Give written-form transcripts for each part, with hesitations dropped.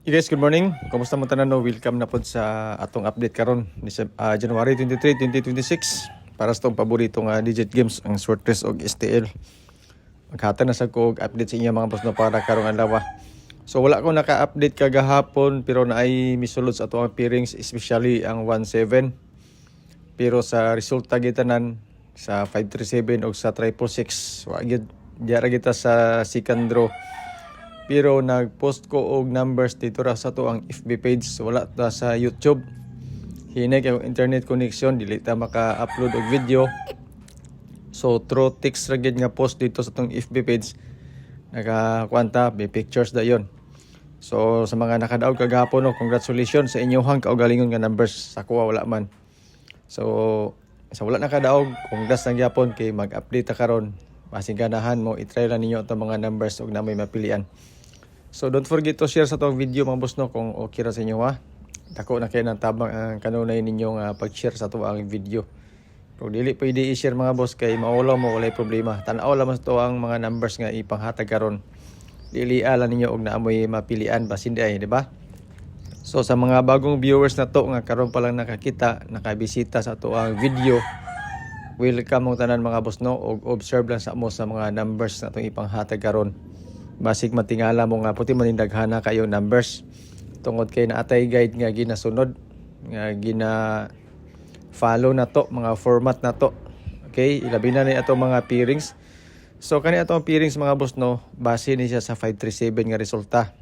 Hey guys, good morning. Kumusta mo tanan no? Welcome na pod sa atong update karon ni January 23, 2026 para sa tong paboritong digit games ang Swordfish og STL. Maghatag na sa ko og update sa inyo mga boss no para karong adlaw. So wala ko naka-update kagahapon pero naay misulod sa atong pairings, especially ang 17. Pero sa resulta gitanan sa 537 og sa 666 wa gyud diara kita sa second draw. Pero nag-post ko og numbers dito ra sa to ang FB page, wala ta sa YouTube. Hinay kay internet connection, dili ta maka-upload og video. So through text ra gid nga post dito sa tong FB page. Naka-kwanta, may pictures dayon. So sa mga nakadaog kagahapon no, congratulations sa inyong kaugalingon nga numbers. Sa kuha wala man. So sa wala nakadaog, congrats lang gyapon kay mag-update ta karon. Basing ganahan mo, i-try lang ninyo itong mga numbers og na may mapilian. So don't forget to share sa itong video mga boss no kung okay ra sa inyo ha. Dako na kayo ng tabang ang kanunay ninyong pag-share sa itong video. Kung dili pwede i-share mga boss kay maulaw mo walay problema. Tanaw lamang ito ang mga numbers nga ipanghatag karon. Dili ala ninyo og naamoy mapilian basin di ay, di ba? So sa mga bagong viewers na to nga karon pa lang nakakita, nakabisita sa itong video, welcome mong tanan mga boss no og observe lang sa mo sa mga numbers na itong ipanghatag karon. Basig matingala mo nga puti manindaghana kayo numbers tungod kay naatay guide nga ginasunod nga gina follow na to mga format na to. Okay, ilabi na ni ato mga pairings. So kani atong pairings mga boss no, base ni siya sa 537 nga resulta.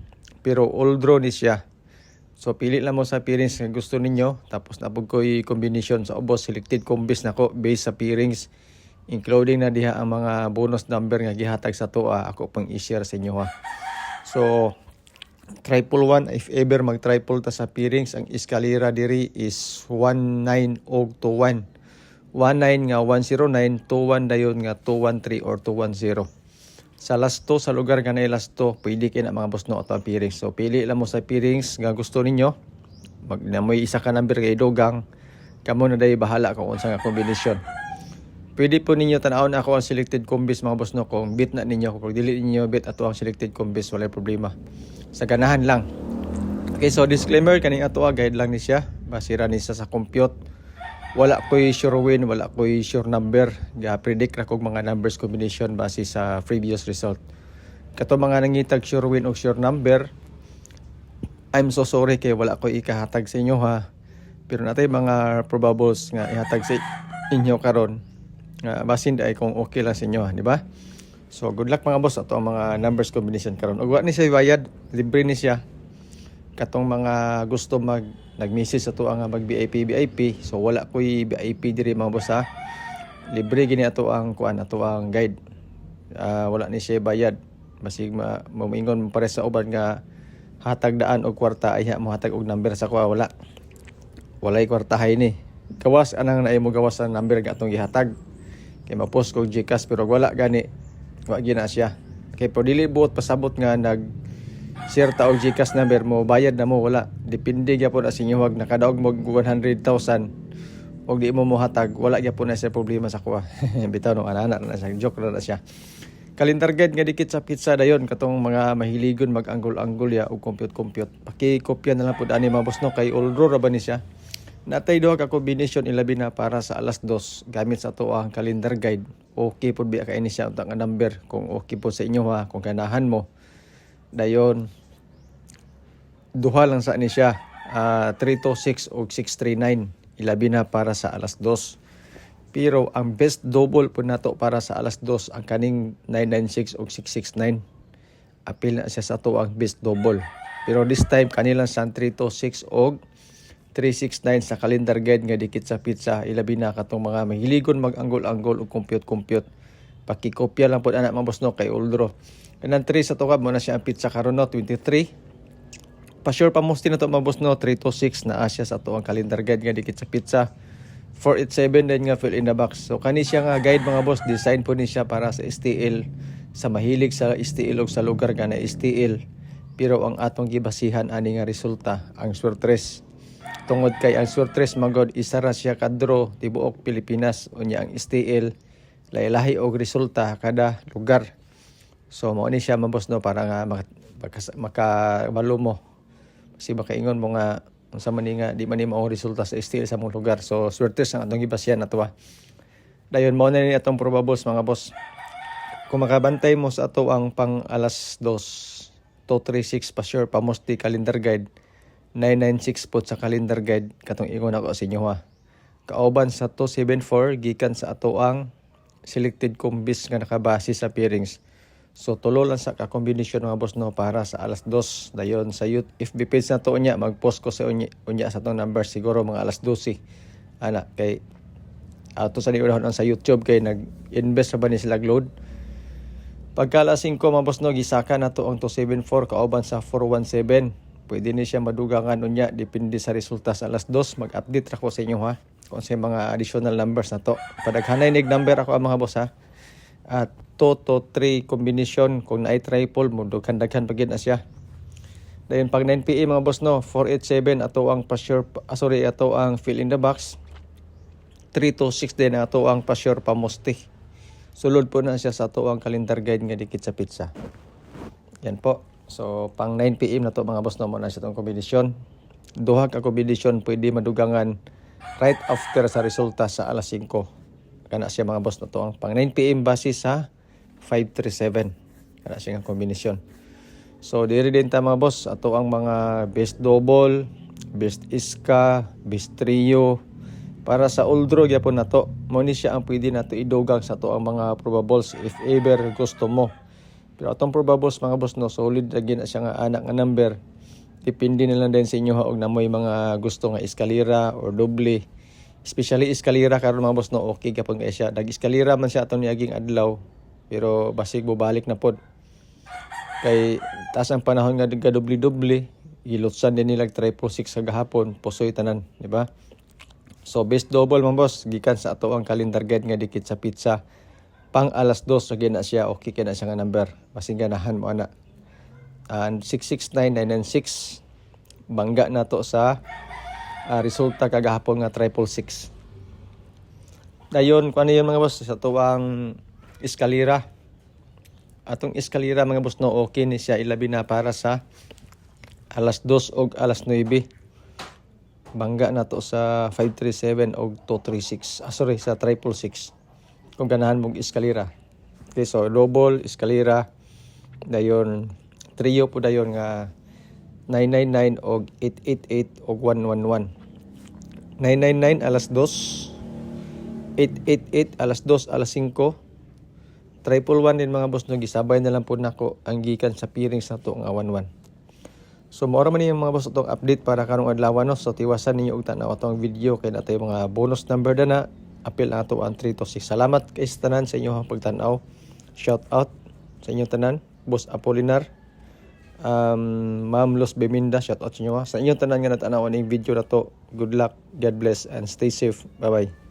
Pero all draw ni siya. So pili lang mo sa pairings nga gusto ninyo tapos napud ko'y combination sa ubos selected combis nako based sa pairings. Including na diha ang mga bonus number nga gihatag sa tuwa ako pang i-share sa inyo ha. So triple 1 if ever mag triple ta sa pairings, ang eskalera diri is 19 og 21. 19 nga 109, 21 dayon nga 213 or 210. Sa last 2 sa lugar nga na last 2 pwede kay na mga boss no ato pairings. So pili lang mo sa pairings nga gusto ninyo. Magnamoy isa ka number kay dogang kamo na day bahala kung unsa nga kombinasyon. Pwede po ninyo tanawon ako ang selected combis mga boss no kung bit na ninyo. Kung dili ninyo bit ato ang selected combis wala problema. Sa ganahan lang. Okay, so disclaimer kaning ato guide lang ni siya. Basira ni siya sa compute. Wala ko'y sure win, wala ko'y sure number. Predict ra kog mga numbers combination base sa previous result. Kato mga nangitag sure win o sure number, I'm so sorry kay wala ko'y ikahatag sa inyo ha. Pero natay mga probables nga ihatag sa inyo karon. Basin ay kung okay lang sa inyo, di ba? So good luck mga boss ato ang mga numbers combination karon. Ug wa ni siya bayad, libre ni siya. Katong mga gusto nag-message ato ang mag VIP, so wala ko'y VIP diri mga boss ha. Libre gini ato ang ato ang guide. Wala ni siya bayad. Basig mamingon pare sa uban nga hatag daan og kwarta ay mo hatag og number sa kuha wala. Walay kwartahay ni. Gawas anang naay mo gawas ang number nga atong gihatag. Kay ma-post ko GCash pero wala gani. Wa gina siya. Kay po dili buot pasabot nga share ta og GCash number mo bayad na mo wala. Depende gyapon as inyo wag nakadaog mo 100,000 og di mo mohatag wala gyapon na siya problema sa kuha. Bitaw no ana na siya joke na siya. Calendar guide nga dikit sa pizza dayon katong mga mahiligon mag-anggol-anggol ya og compute. Paki-kopya na lang pud ani mga boss no kay all draw ra ba ni siya. Natay duha ka combination ilabi na para sa alas 2 gamit sa ato ang calendar guide. Okay pud biya kay ini siya untang number kung okay po sa inyo ha kung ganahan mo. Dayon duha lang sa ni siya 326 ug 639 ilabi na para sa alas 2. Pero ang best double po nato para sa alas 2 ang kaning 996 ug 669. Apil na siya sa ato ang best double. Pero this time kanilang sa 326 ug 369 sa calendar guide nga dikit sa pizza ilabi na katong mga mahiligon mag-anggol-anggol ug compute. Pakikopya lang pud ana mga boss no kay all draw. Kanang 3 sa tukab mo na siya ang pizza karon no 23. Pa-sure pa mo na to mga boss no 326 na asya sa to ang calendar guide nga dikit sa pizza. 487 din nga fill in the box. So kani siya nga guide mga boss, design po ni siya para sa STL, sa mahilig sa STL ug sa lugar nga na STL. Pero ang atong gibasihan ani nga resulta ang Swordfish. Tungod kay ang Swordfish magod isa ra siya ka draw tibuok Pilipinas unya ang STL lahi-lahi og resulta kada lugar. So mao ni siya mabos no para nga makabalo mo Kasi baka ingon mo nga sa mani nga di man ni mao resulta sa STL sa mong lugar. So swerte sa atong gibasyan ato. Dayon mao na ni atong probables mga boss. Kung makabantay mo sa ato ang pang alas 2, 236 pa sure pa mosti calendar guide, 996 po sa calendar guide katong ingon ako sa inyo ha. Kauban sa 274 gikan sa ato ang selected combis nga nakabase sa pairings. So tulo lang sa ka-combination mga boss no para sa alas 2. Dayon sa FB page na to unya mag-post ko sa unya sa tong number siguro mga alas 12. Ana kay ato sa niulahon ang sa YouTube kay nag-invest sa ba ni sila load. Pagka alas 5 mga boss no gisaka na to ang 274 kauban sa 417. Pwede ni siya madugangan unya depende sa resulta sa alas 2. Mag-update ra ko sa inyo ha kung sa mga additional numbers na to. Padaghanay nig number ako ang mga boss ha. At 2 to 3 combination kung naay triple mo daghan pagid na siya. Dayon pag 9 PM mga boss no 487 ato ang pa-sure ato ang fill in the box. 3 to 6 din ato ang pa-sure pa mosti. Sulod po na siya sa ato ang calendar guide nga dikit sa pizza. Yan po. So pang 9 PM na to mga boss no mo na siya tong kombinasyon. Duha ka kombinasyon pwede madugangan right after sa resulta sa alas 5. Kana siya mga boss na to ang pang 9 PM base sa 537. Kana siya nga kombinasyon. So diri din ta mga boss ato ang mga best double, best iska, best trio para sa all draw gyapon nato. Mo ni siya ang pwede nato idugang sa ato ang mga probables if ever gusto mo. Pero atong probables mga boss no solid lagi na siya nga anak nga number. Depende na lang din sa inyo ha og namoy mga gusto nga eskalera or doble. Especially eskalera karon mga boss no okay gyapon kay siya. Dag-eskalera man siya atong niaging adlaw pero basig bubalik na pod. Kay taas ang panahon nga doble-doble, ilotsan din nila 346 sa gahapon, pusoy tanan, di ba? So best double mga boss gikan sa ato ang calendar guide nga dikit sa pizza. Pang alas 2 so na siya okay kay na siya nga number. Basig ganahan mo ana. And 669996 bangga na to sa resulta kagahapon nga 366. Dayon kuno yun mga boss sa tuwang eskalera. Atong eskalera mga boss no okay ni siya ilabi na para sa alas 2 og alas 9. Bangga na to sa 537 og 236. Sorry sa 366. Kung ganahan mong eskalera. Okay, so double eskalera dayon trio po dayon nga 999 og 888 og 111. 999 alas 2, 888 alas 2 alas 5. 111 din mga boss no gisabay na lang po nako ang gikan sa piring sa to nga 11. So mao ra man yung mga boss atong update para karong adlaw no. So tiwasan ninyo og tan-aw atong video kay natay mga bonus number na apil na ato ang 3 to 6. Salamat kay tanan sa inyong pagtan-aw. Shout out sa inyong tanan, Boss Apolinar. Ma'am Los Beminda, shout out sa inyo. Sa inyong tanan nga nat-anaw ning video na to. Good luck, God bless and stay safe. Bye-bye.